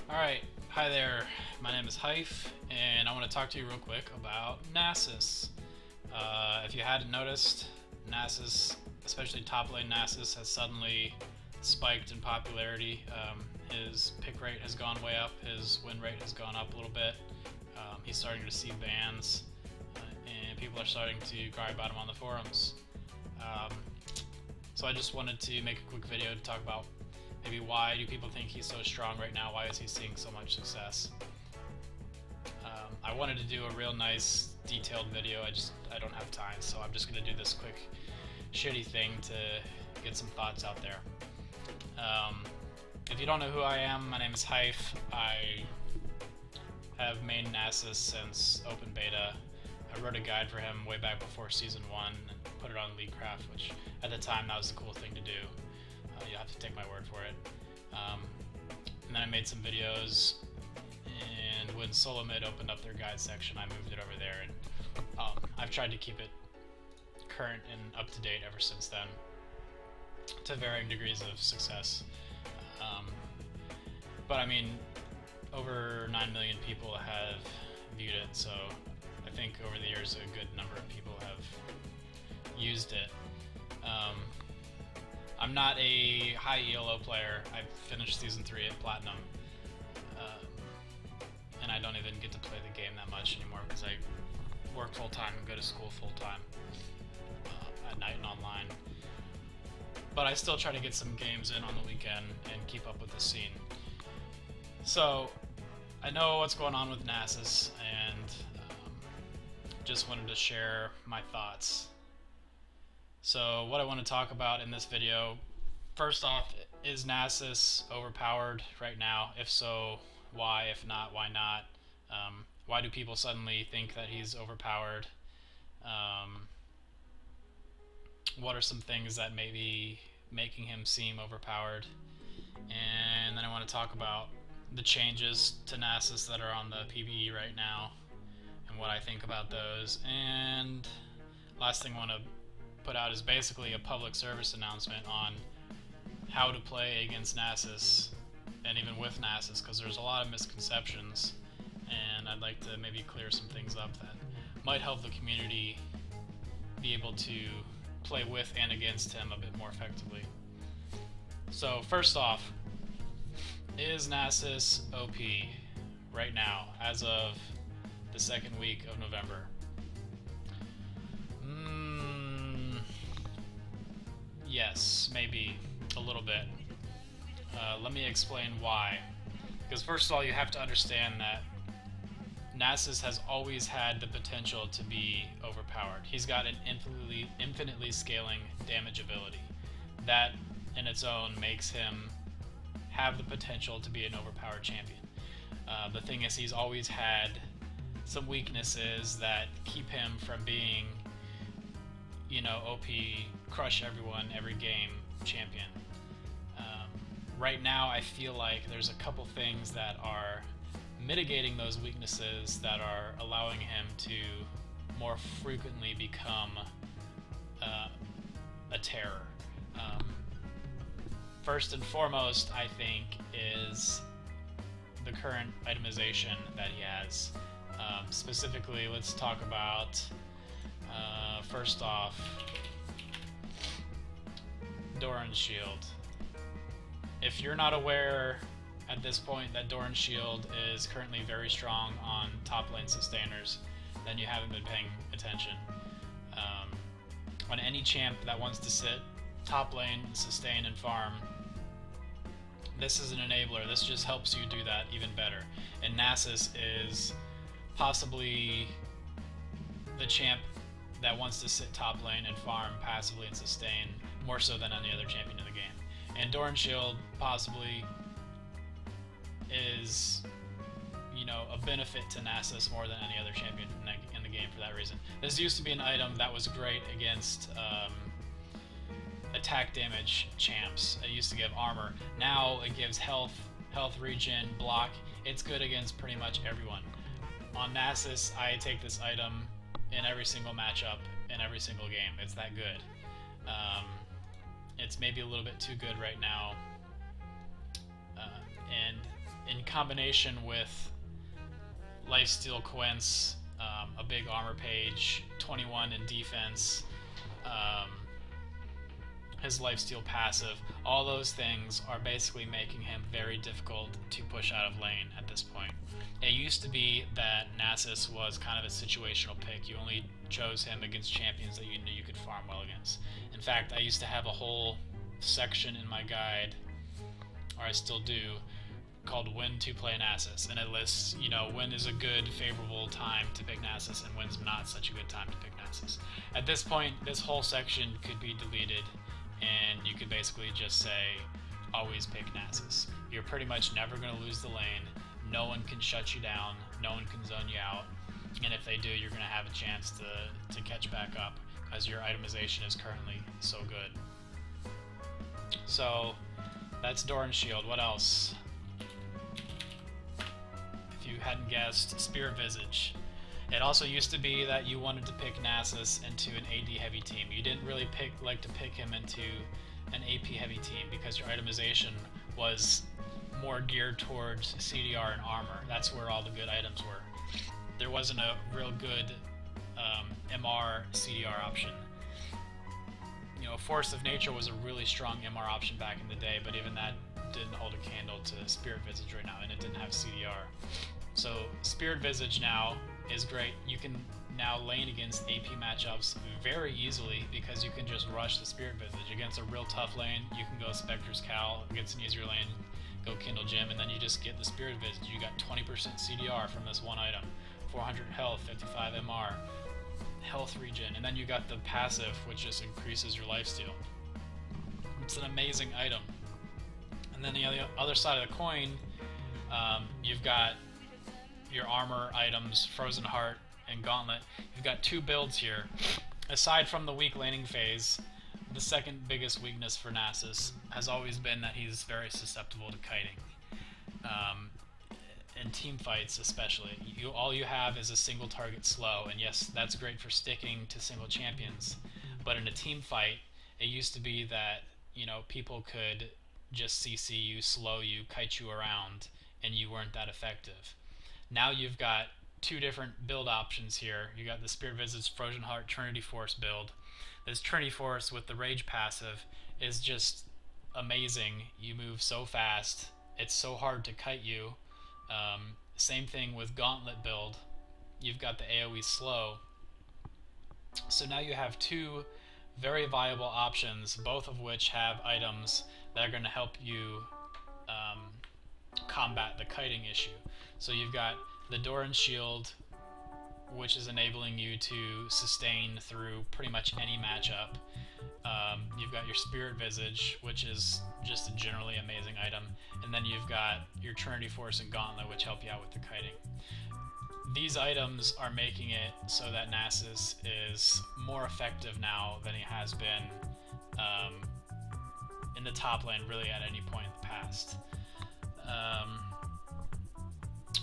Alright, hi there, my name is Hyfe, and I want to talk to you real quick about Nasus. If you hadn't noticed, Nasus, especially top lane Nasus, has suddenly spiked in popularity. His pick rate has gone way up, his win rate has gone up a little bit. He's starting to receive bans, and people are starting to cry about him on the forums. So I just wanted to make a quick video to talk about maybe why do people think he's so strong right now, why is he seeing so much success. I wanted to do a real nice detailed video, I don't have time, so I'm just going to do this quick shitty thing to get some thoughts out there. If you don't know who I am, my name is Hyfe. I have mained Nasus since open beta. I wrote a guide for him way back before Season 1 and put it on LeagueCraft, which at the time that was the cool thing to do. You'll have to take my word for it. And then I made some videos, and when Solo Mid opened up their guide section, I moved it over there, and I've tried to keep it current and up to date ever since then, to varying degrees of success. But I mean, over 9 million people have viewed it, so I think over the years a good number of people have used it. I'm not a high ELO player. I've finished Season 3 at Platinum, and I don't even get to play the game that much anymore because I work full-time and go to school full-time at night and online. But I still try to get some games in on the weekend and keep up with the scene. So, I know what's going on with Nasus, and just wanted to share my thoughts. So what I want to talk about in this video, first off, is Nasus overpowered right now? If so, why? If not, why not? Why do people suddenly think that he's overpowered? What are some things that may be making him seem overpowered? And then I want to talk about the changes to Nasus that are on the PvE right now and what I think about those. And last thing I want to put out is basically a public service announcement on how to play against Nasus and even with Nasus, because there's a lot of misconceptions, and I'd like to maybe clear some things up that might help the community be able to play with and against him a bit more effectively. So first off, is Nasus OP right now as of the second week of November? Yes, maybe a little bit. Let me explain why. Because first of all, you have to understand that Nasus has always had the potential to be overpowered. He's got an infinitely scaling damage ability. That in its own makes him have the potential to be an overpowered champion. The thing is, he's always had some weaknesses that keep him from being, you know, OP, crush everyone, every game champion. Right now, I feel like there's a couple things that are mitigating those weaknesses that are allowing him to more frequently become a terror. First and foremost, I think, is the current itemization that he has. Specifically, let's talk about, first off, Doran's Shield. If you're not aware at this point that Doran's Shield is currently very strong on top lane sustainers, then you haven't been paying attention. On any champ that wants to sit top lane, sustain, and farm, this is an enabler. This just helps you do that even better. And Nasus is possibly the champ that wants to sit top lane and farm passively and sustain more so than any other champion in the game. And Doran's Shield possibly is, you know, a benefit to Nasus more than any other champion in the game for that reason. This used to be an item that was great against attack damage champs. It used to give armor. Now it gives health regen, block. It's good against pretty much everyone. On Nasus, I take this item in every single matchup, in every single game. It's that good. It's maybe a little bit too good right now, and in combination with lifesteal Quince, a big armor page, 21 in defense, his lifesteal passive, all those things are basically making him very difficult to push out of lane at this point. It used to be that Nasus was kind of a situational pick. You only chose him against champions that you knew you could farm well against. In fact, I used to have a whole section in my guide, or I still do, called When to Play Nasus, and it lists, you know, when is a good, favorable time to pick Nasus and when's not such a good time to pick Nasus. At this point, this whole section could be deleted, and you could basically just say, always pick Nasus. You're pretty much never going to lose the lane. No one can shut you down. No one can zone you out. And if they do, you're going to have a chance to catch back up, because your itemization is currently so good. So, that's Doran's Shield. What else? If you hadn't guessed, Spirit Visage. It also used to be that you wanted to pick Nasus into an AD heavy team. You didn't really like to pick him into an AP heavy team because your itemization was more geared towards CDR and armor. That's where all the good items were. There wasn't a real good MR CDR option. You know, Force of Nature was a really strong MR option back in the day, but even that didn't hold a candle to Spirit Visage right now, and it didn't have CDR. So Spirit Visage now is great. You can now lane against AP matchups very easily because you can just rush the Spirit Visage. Against a real tough lane, you can go Spectre's Cowl. Against an easier lane, go Kindle Gem, and then you just get the Spirit Visage. You got 20% CDR from this one item, 400 health, 55 MR, health regen, and then you got the passive, which just increases your lifesteal. It's an amazing item. And then the other side of the coin, you've got your armor items, Frozen Heart and Gauntlet. You've got two builds here. Aside from the weak laning phase, the second biggest weakness for Nasus has always been that he's very susceptible to kiting. In team fights especially, all you have is a single target slow, and yes, that's great for sticking to single champions, but in a team fight, it used to be that, you know, people could just CC you, slow you, kite you around, and you weren't that effective. Now you've got two different build options here. You got the Spirit Visage Frozen Heart Trinity Force build. This Trinity Force with the Rage passive is just amazing. You move so fast. It's so hard to kite you. Same thing with Gauntlet build. You've got the AoE slow. So now you have two very viable options, both of which have items that are going to help you combat the kiting issue. So you've got the Doran's Shield, which is enabling you to sustain through pretty much any matchup. You've got your Spirit Visage, which is just a generally amazing item, and then you've got your Trinity Force and Gauntlet, which help you out with the kiting. These items are making it so that Nasus is more effective now than he has been in the top lane really at any point in the past.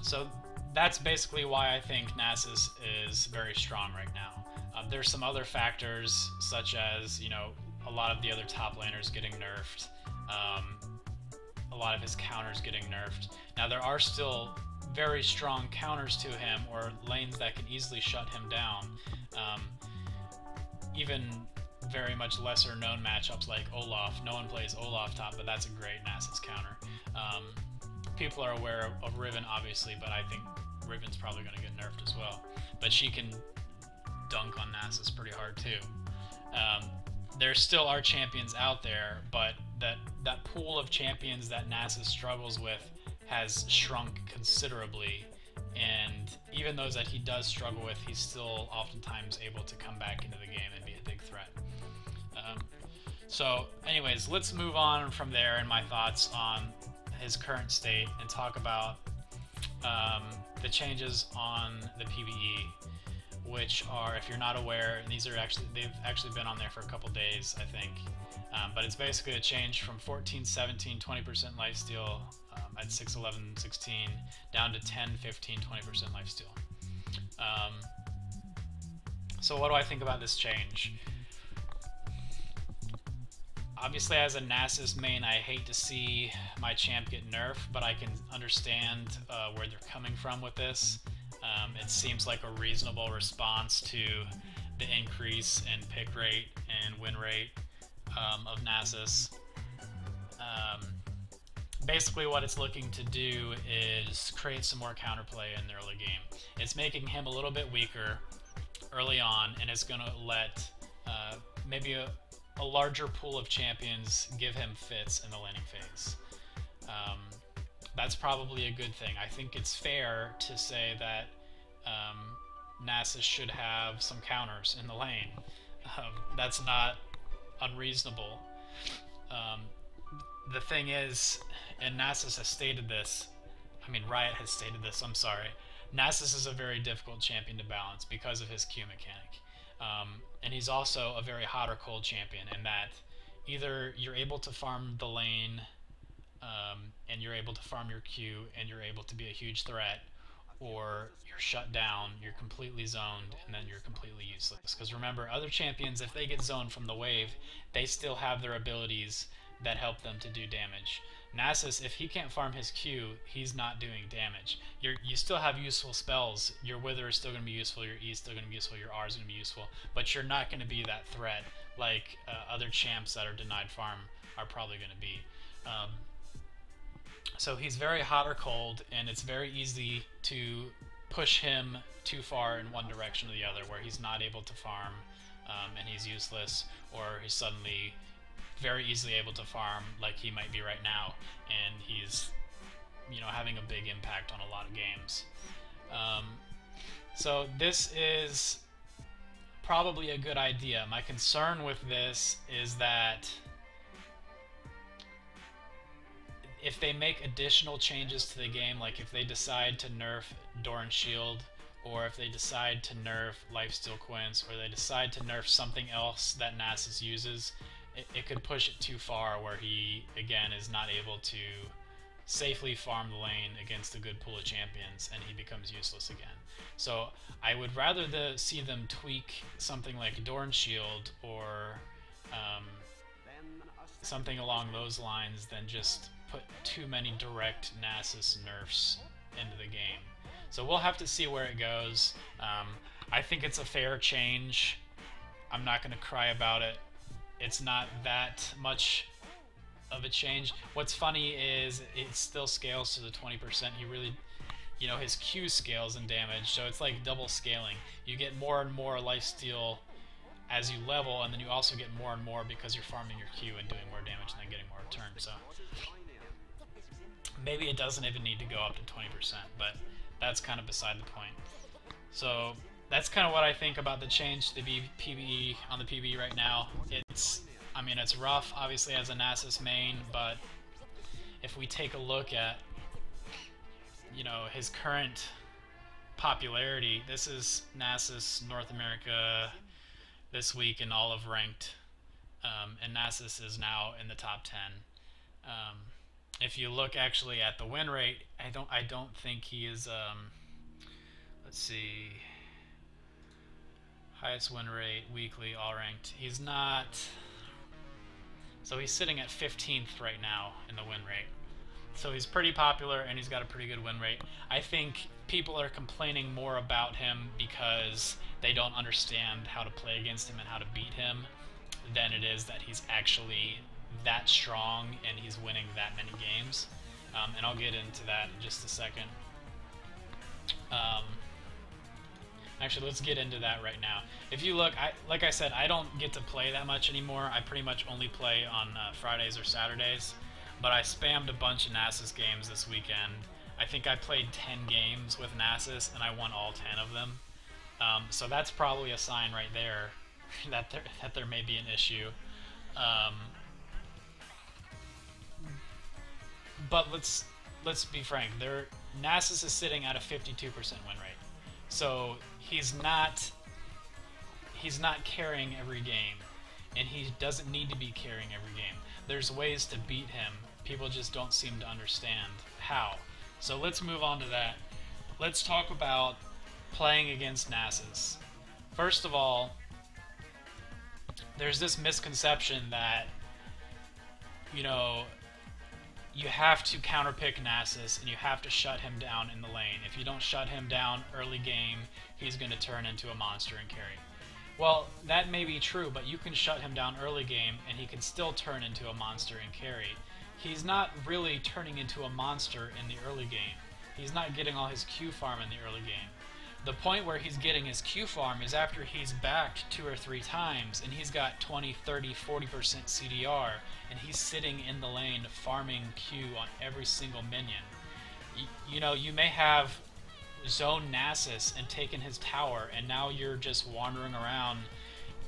So that's basically why I think Nasus is very strong right now. There's some other factors, such as, you know, a lot of the other top laners getting nerfed, a lot of his counters getting nerfed. Now there are still very strong counters to him, or lanes that can easily shut him down. Even very much lesser known matchups like Olaf. No one plays Olaf top, but that's a great Nasus counter. People are aware of Riven, obviously, but I think Riven's probably going to get nerfed as well. But she can dunk on Nasus pretty hard too. There still are champions out there, but that pool of champions that Nasus struggles with has shrunk considerably, and even those that he does struggle with, he's still oftentimes able to come back into the game and be a big threat. So anyways, let's move on from there and my thoughts on his current state and talk about the changes on the PvE, which are, if you're not aware, they've actually been on there for a couple days, I think. But it's basically a change from 14, 17, 20% lifesteal at 6, 11, 16, down to 10, 15, 20% lifesteal. So what do I think about this change? Obviously, as a Nasus main, I hate to see my champ get nerfed, but I can understand where they're coming from with this. It seems like a reasonable response to the increase in pick rate and win rate of Nasus. Basically, what it's looking to do is create some more counterplay in the early game. It's making him a little bit weaker early on, and it's going to let maybe a larger pool of champions give him fits in the laning phase. That's probably a good thing. I think it's fair to say that Nasus should have some counters in the lane. That's not unreasonable. The thing is, and Nasus has stated this, I mean Riot has stated this, I'm sorry, Nasus is a very difficult champion to balance because of his Q mechanic. And he's also a very hot or cold champion in that either you're able to farm the lane and you're able to farm your Q and you're able to be a huge threat, or you're shut down, you're completely zoned, and then you're completely useless. Because remember, other champions, if they get zoned from the wave, they still have their abilities that help them to do damage. Nasus, if he can't farm his Q, he's not doing damage. You still have useful spells. Your Wither is still going to be useful, your E is still going to be useful, your R is going to be useful, but you're not going to be that threat like other champs that are denied farm are probably going to be. So he's very hot or cold, and it's very easy to push him too far in one direction or the other, where he's not able to farm and he's useless, or he's suddenly very easily able to farm like he might be right now, and he's, you know, having a big impact on a lot of games. So this is probably a good idea. My concern with this is that if they make additional changes to the game, like if they decide to nerf Doran Shield, or if they decide to nerf Lifesteal Quince, or they decide to nerf something else that Nasus uses, it could push it too far where he, again, is not able to safely farm the lane against a good pool of champions, and he becomes useless again. So I would rather see them tweak something like Doran Shield or something along those lines than just put too many direct Nasus nerfs into the game. So we'll have to see where it goes. I think it's a fair change. I'm not going to cry about it. It's not that much of a change. What's funny is it still scales to the 20%. He really, you know, his Q scales in damage, so it's like double scaling. You get more and more lifesteal as you level, and then you also get more and more because you're farming your Q and doing more damage and then getting more return. So maybe it doesn't even need to go up to 20%, but that's kind of beside the point. So that's kind of what I think about the change to the PvE on the PvE right now. I mean, it's rough, obviously, as a Nasus main, but if we take a look at, you know, his current popularity, this is Nasus North America this week in all of ranked, and Nasus is now in the top 10. If you look actually at the win rate, I don't think he is. Let's see, highest win rate weekly all ranked. He's not. So he's sitting at 15th right now in the win rate. So he's pretty popular and he's got a pretty good win rate. I think people are complaining more about him because they don't understand how to play against him and how to beat him than it is that he's actually that strong and he's winning that many games. And I'll get into that in just a second. Actually, let's get into that right now. If you look, like I said, I don't get to play that much anymore. I pretty much only play on Fridays or Saturdays. But I spammed a bunch of Nasus games this weekend. I think I played 10 games with Nasus, and I won all 10 of them. So that's probably a sign right there that there may be an issue. But let's be frank. Nasus is sitting at a 52% win rate. So he's not carrying every game, and he doesn't need to be carrying every game. There's ways to beat him. People just don't seem to understand how. So let's move on to that. Let's talk about playing against Nasus. First of all, there's this misconception that you know, you have to counterpick Nasus, and you have to shut him down in the lane. If you don't shut him down early game, he's going to turn into a monster and carry. Well, that may be true, but you can shut him down early game, and he can still turn into a monster and carry. He's not really turning into a monster in the early game. He's not getting all his Q farm in the early game. The point where he's getting his Q farm is after he's backed 2 or 3 times and he's got 20, 30, 40% CDR and he's sitting in the lane farming Q on every single minion. You know, you may have zoned Nasus and taken his tower, and now you're just wandering around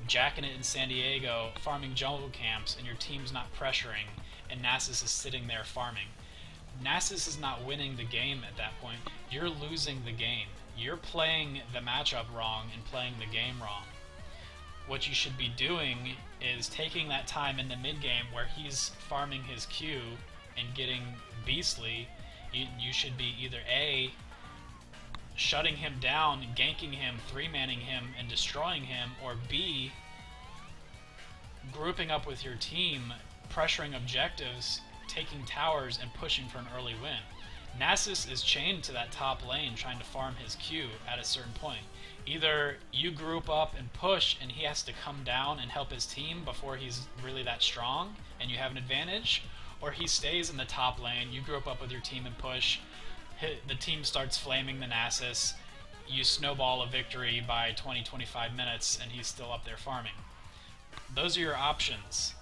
jacking it in San Diego, farming jungle camps, and your team's not pressuring, and Nasus is sitting there farming. Nasus is not winning the game at that point. You're losing the game. You're playing the matchup wrong and playing the game wrong. What you should be doing is taking that time in the mid game where he's farming his Q and getting beastly. You should be either A, shutting him down, ganking him, 3-manning him, and destroying him, or B, grouping up with your team, pressuring objectives, taking towers, and pushing for an early win. Nasus is chained to that top lane trying to farm his Q at a certain point. Either you group up and push and he has to come down and help his team before he's really that strong and you have an advantage, or he stays in the top lane, you group up with your team and push, the team starts flaming the Nasus, you snowball a victory by 20-25 minutes and he's still up there farming. Those are your options.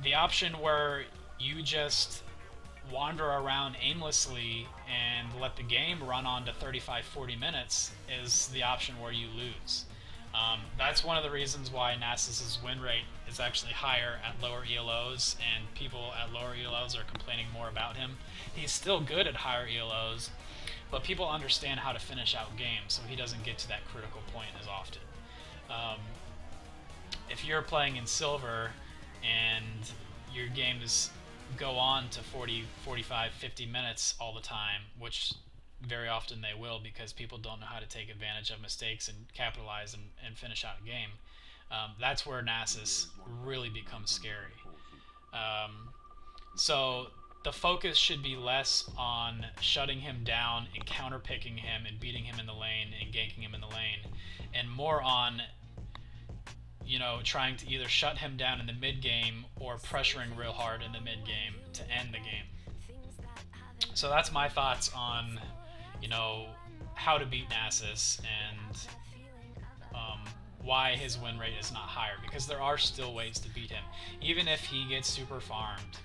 The option where you just wander around aimlessly and let the game run on to 35-40 minutes is the option where you lose. That's one of the reasons why Nasus's win rate is actually higher at lower ELOs, and people at lower ELOs are complaining more about him. He's still good at higher ELOs, but people understand how to finish out games, so he doesn't get to that critical point as often. If you're playing in silver and your games go on to 40, 45, 50 minutes all the time, which very often they will because people don't know how to take advantage of mistakes and capitalize and finish out a game, that's where Nasus really becomes scary. So the focus should be less on shutting him down and counterpicking him and beating him in the lane and ganking him in the lane, and more on, you know, trying to either shut him down in the mid game or pressuring real hard in the mid game to end the game. So that's my thoughts on, you know, how to beat Nasus and why his win rate is not higher, because there are still ways to beat him. Even if he gets super farmed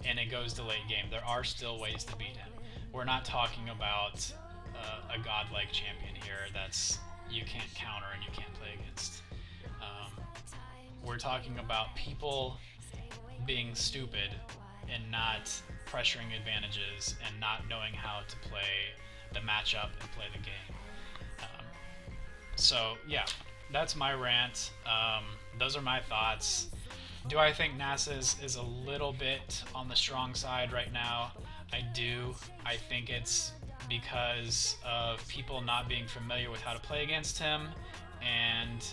and it goes to late game, there are still ways to beat him. We're not talking about a godlike champion here that's you can't counter and you can't play against. We're talking about people being stupid and not pressuring advantages and not knowing how to play the matchup and play the game. So yeah, that's my rant. Those are my thoughts. Do I think Nasus is a little bit on the strong side right now? I do. I think it's because of people not being familiar with how to play against him and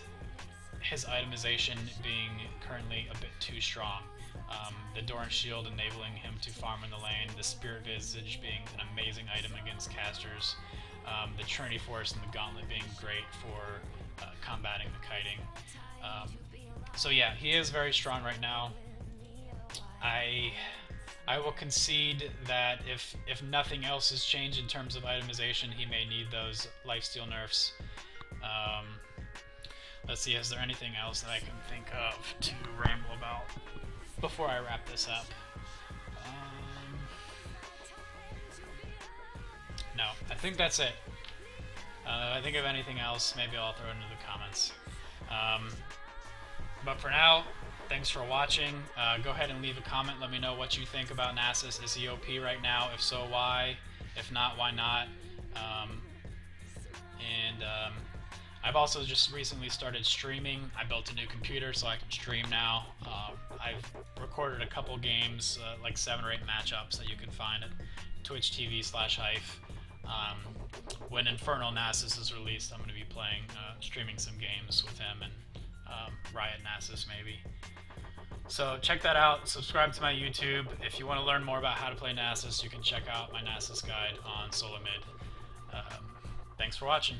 his itemization being currently a bit too strong. The Doran Shield enabling him to farm in the lane, the Spirit Visage being an amazing item against casters, the Trinity Force and the Gauntlet being great for combating the kiting. So yeah, he is very strong right now. I will concede that if nothing else has changed in terms of itemization, he may need those lifesteal nerfs. Let's see, is there anything else that I can think of to ramble about before I wrap this up? No, I think that's it. If I think of anything else, maybe I'll throw it into the comments. But for now, thanks for watching. Go ahead and leave a comment. Let me know what you think about Nasus. Is he OP right now? If so, why? If not, why not? I've also just recently started streaming. I built a new computer so I can stream now. I've recorded a couple games, like 7 or 8 matchups that you can find at Twitch TV/Hyfe. When Infernal Nasus is released, I'm going to be playing, streaming some games with him and Riot Nasus maybe. So check that out. Subscribe to my YouTube. If you want to learn more about how to play Nasus, you can check out my Nasus guide on solo mid. Thanks for watching.